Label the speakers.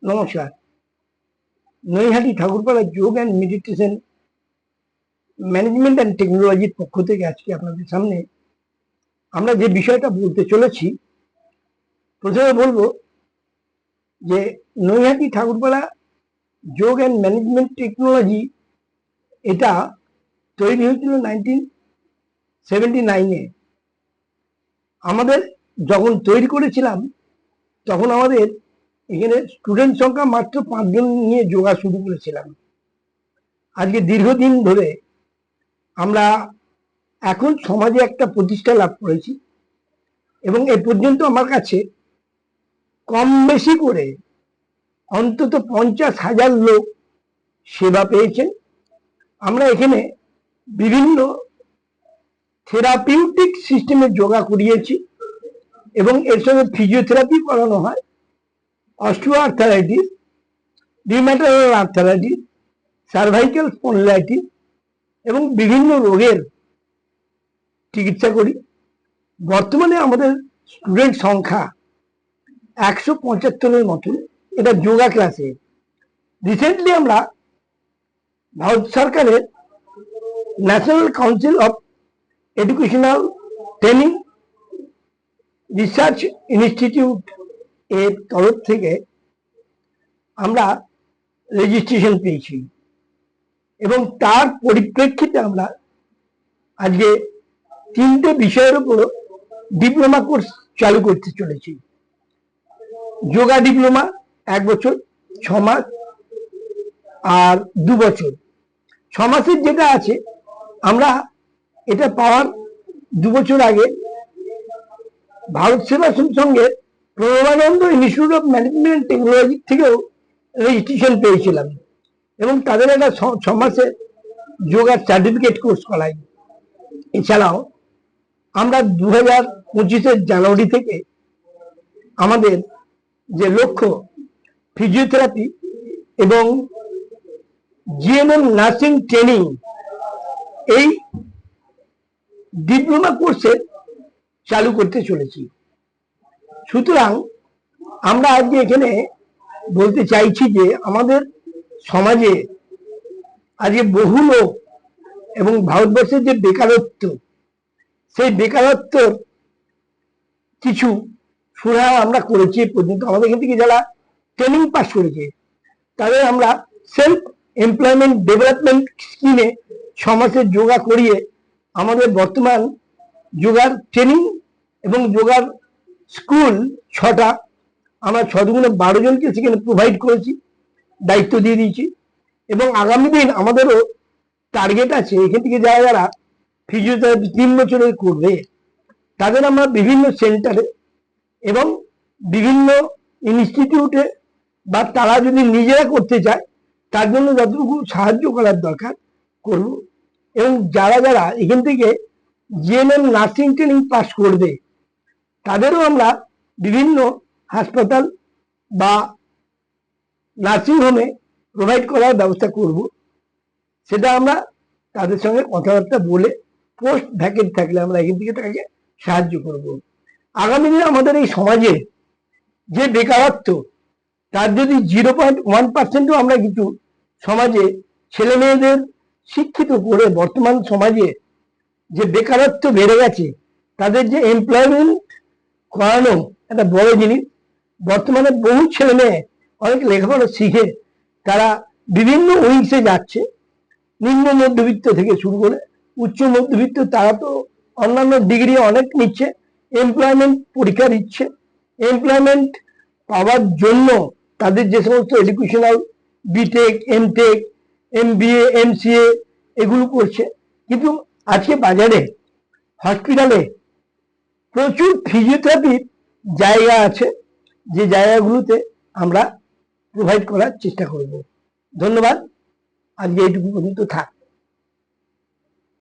Speaker 1: নমস্কার। নৈহাটি ঠাকুরপাড়া যোগ and meditation management and টেকনোলজির পক্ষ থেকে আজকে আপনাদের সামনে আমরা যে বিষয়টা বলতে চলেছি, প্রথমে বলবো যে নৈহাটি ঠাকুরপাড়া যোগ অ্যান্ড ম্যানেজমেন্ট টেকনোলজি এটা তৈরি হয়েছিল 1979-এ। আমাদের যখন তৈরি করেছিলাম তখন আমাদের এখানে স্টুডেন্ট সংখ্যা মাত্র 5 জন নিয়ে যোগা শুরু করেছিলাম। আজকে দীর্ঘদিন ধরে আমরা এখন সমাজে একটা প্রতিষ্ঠা লাভ করেছি এবং এ পর্যন্ত আমার কাছে কম বেশি করে অন্তত 50,000 লোক সেবা পেয়েছেন। আমরা এখানে বিভিন্ন থেরাপিউটিক সিস্টেমে যোগা করিয়েছি এবং এর সঙ্গে ফিজিওথেরাপি করানো হয়, osteo arthritis, rheumatoid arthritis, cervical spondylitis এবং বিভিন্ন রোগের চিকিৎসা করি। বর্তমানে আমাদের স্টুডেন্ট সংখ্যা 175-এর মতন, এটা যোগা ক্লাসে। রিসেন্টলি আমরা ভারত সরকারের national council of educational training research institute এর তরফ থেকে আমরা রেজিস্ট্রেশন পেয়েছি এবং তার পরিপ্রেক্ষিতে আমরা আজকে 3টে বিষয়ের উপর ডিপ্লোমা কোর্স চালু করতে চলেছি। যোগা ডিপ্লোমা 1 বছর, 6 মাস আর 2 বছর। 6 মাসের যেটা আছে আমরা এটা পাওয়ার 2 বছর আগে ভারত সেবাশ্রম সঙ্গের Pranabananda institute of management technology থেকেও রেজিস্ট্রেশন পেয়েছিলাম এবং তাদের একটা 6 মাসের যোগার সার্টিফিকেট কোর্স করাই। এছাড়াও আমরা 2025-এর জানুয়ারি থেকে আমাদের যে লক্ষ্য ফিজিওথেরাপি এবং জিএনএম নার্সিং ট্রেনিং এই ডিপ্লোমা কোর্সে চালু করতে চলেছি। সুতরাং আমরা আজকে এখানে বলতে চাইছি যে আমাদের সমাজে আজকে বহু লোক এবং ভারতবর্ষের যে বেকারত্ব, সেই বেকারত্বর কিছু সুরাহা আমরা করেছি পর্যন্ত। আমাদের এখান থেকে যারা ট্রেনিং পাস করেছে তাদের আমরা সেলফ এমপ্লয়মেন্ট ডেভেলপমেন্ট স্কিমে 6 মাসের যোগা করিয়ে আমাদের বর্তমান যোগার ট্রেনিং এবং যোগার স্কুল 6টা, আমরা 6 দুগুণে 12 জনকে সেখানে প্রোভাইড করেছি, দায়িত্ব দিয়ে দিয়েছি এবং আগামী দিন আমাদেরও টার্গেট আছে এখান থেকে যারা যারা ফিজিওথেরাপি 3 বছরের করবে তাদের আমরা বিভিন্ন সেন্টারে এবং বিভিন্ন ইনস্টিটিউটে বা তারা যদি নিজেরা করতে চায় তার জন্য যতটুকু সাহায্য করার দরকার করব এবং যারা যারা এখান থেকে জিএনএম নার্সিং ট্রেনিং পাস করবে তাদেরও আমরা বিভিন্ন হাসপাতাল বা নার্সিং হোমে প্রোভাইড করার ব্যবস্থা করব। সেটা আমরা তাদের সঙ্গে কথাবার্তা বলে পোস্ট ভ্যাকেন্ট থাকলে আমরা এখান থেকে তাকে সাহায্য করব। আগামী দিনে আমাদের এই সমাজে যে বেকারত্ব, তার যদি 0.1%ও আমরা কিছু সমাজে ছেলে মেয়েদের শিক্ষিত করে বর্তমান সমাজে যে বেকারত্ব বেড়ে গেছে তাদের যে এমপ্লয়মেন্ট করানো একটা বড় জিনিস। বর্তমানে বহু ছেলে মেয়ে অনেক লেখাপড়া শিখে তারা বিভিন্ন উইংসে যাচ্ছে, নিম্ন মধ্যবিত্ত থেকে শুরু করে উচ্চ মধ্যবিত্ত, তারা তো অন্যান্য ডিগ্রি অনেক নিচ্ছে, এমপ্লয়মেন্ট পরীক্ষা দিচ্ছে। এমপ্লয়মেন্ট পাওয়ার জন্য তাদের যে সমস্ত educational BTech, MTech, MBA, MCA এগুলো করছে, কিন্তু আজকে বাজারে হসপিটালে প্রচুর ফিজিওথেরাপির জায়গা আছে, যে জায়গাগুলোতে আমরা প্রোভাইড করার চেষ্টা করব। ধন্যবাদ, আজকে এইটুকু পর্যন্ত থাক।